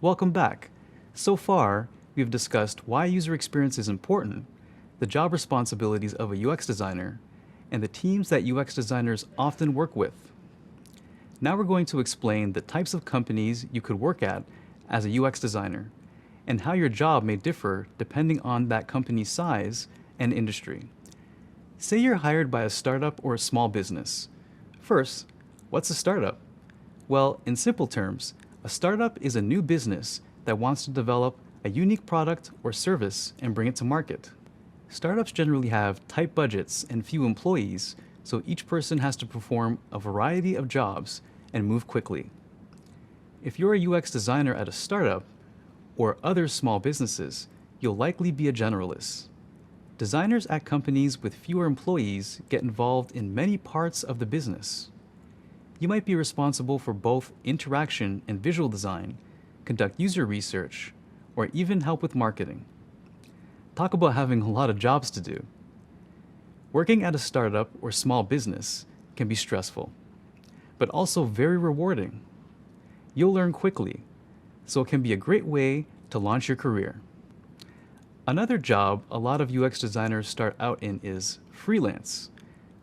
Welcome back. So far, we've discussed why user experience is important, the job responsibilities of a UX designer, and the teams that UX designers often work with. Now we're going to explain the types of companies you could work at as a UX designer, and how your job may differ depending on that company's size and industry. Say you're hired by a startup or a small business. First, what's a startup? Well, in simple terms, a startup is a new business that wants to develop a unique product or service and bring it to market. Startups generally have tight budgets and few employees, so each person has to perform a variety of jobs and move quickly. If you're a UX designer at a startup or other small businesses, you'll likely be a generalist. Designers at companies with fewer employees get involved in many parts of the business. You might be responsible for both interaction and visual design, conduct user research, or even help with marketing. Talk about having a lot of jobs to do. Working at a startup or small business can be stressful, but also very rewarding. You'll learn quickly, so it can be a great way to launch your career. Another job a lot of UX designers start out in is freelance.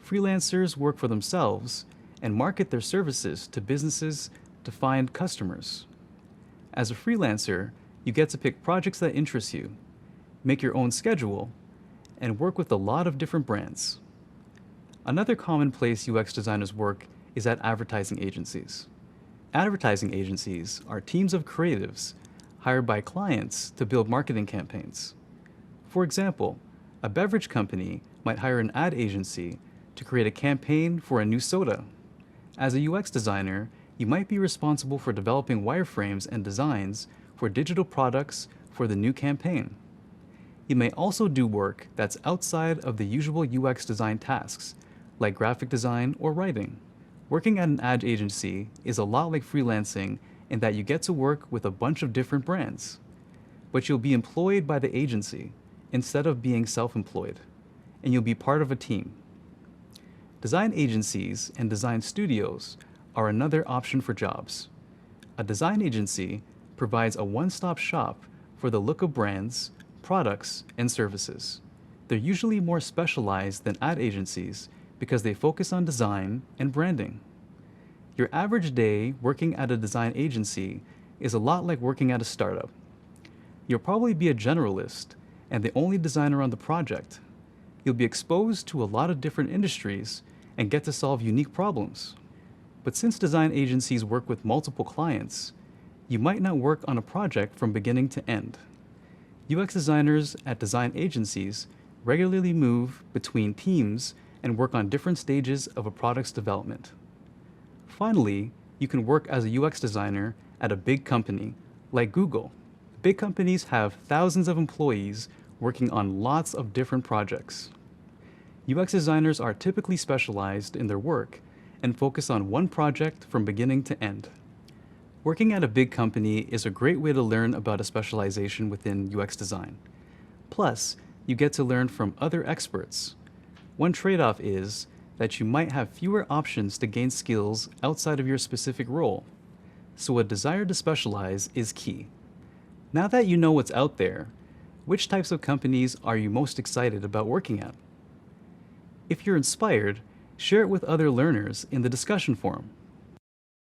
Freelancers work for themselves and market their services to businesses to find customers. As a freelancer, you get to pick projects that interest you, make your own schedule, and work with a lot of different brands. Another common place UX designers work is at advertising agencies. Advertising agencies are teams of creatives hired by clients to build marketing campaigns. For example, a beverage company might hire an ad agency to create a campaign for a new soda. As a UX designer, you might be responsible for developing wireframes and designs for digital products for the new campaign. You may also do work that's outside of the usual UX design tasks, like graphic design or writing. Working at an ad agency is a lot like freelancing in that you get to work with a bunch of different brands, but you'll be employed by the agency instead of being self-employed, and you'll be part of a team. Design agencies and design studios are another option for jobs. A design agency provides a one-stop shop for the look of brands, products, and services. They're usually more specialized than ad agencies because they focus on design and branding. Your average day working at a design agency is a lot like working at a startup. You'll probably be a generalist and the only designer on the project. You'll be exposed to a lot of different industries and get to solve unique problems. But since design agencies work with multiple clients, you might not work on a project from beginning to end. UX designers at design agencies regularly move between teams and work on different stages of a product's development. Finally, you can work as a UX designer at a big company like Google. Big companies have thousands of employees working on lots of different projects. UX designers are typically specialized in their work and focus on one project from beginning to end. Working at a big company is a great way to learn about a specialization within UX design. Plus, you get to learn from other experts. One trade-off is that you might have fewer options to gain skills outside of your specific role, so a desire to specialize is key. Now that you know what's out there, which types of companies are you most excited about working at? If you're inspired, share it with other learners in the discussion forum.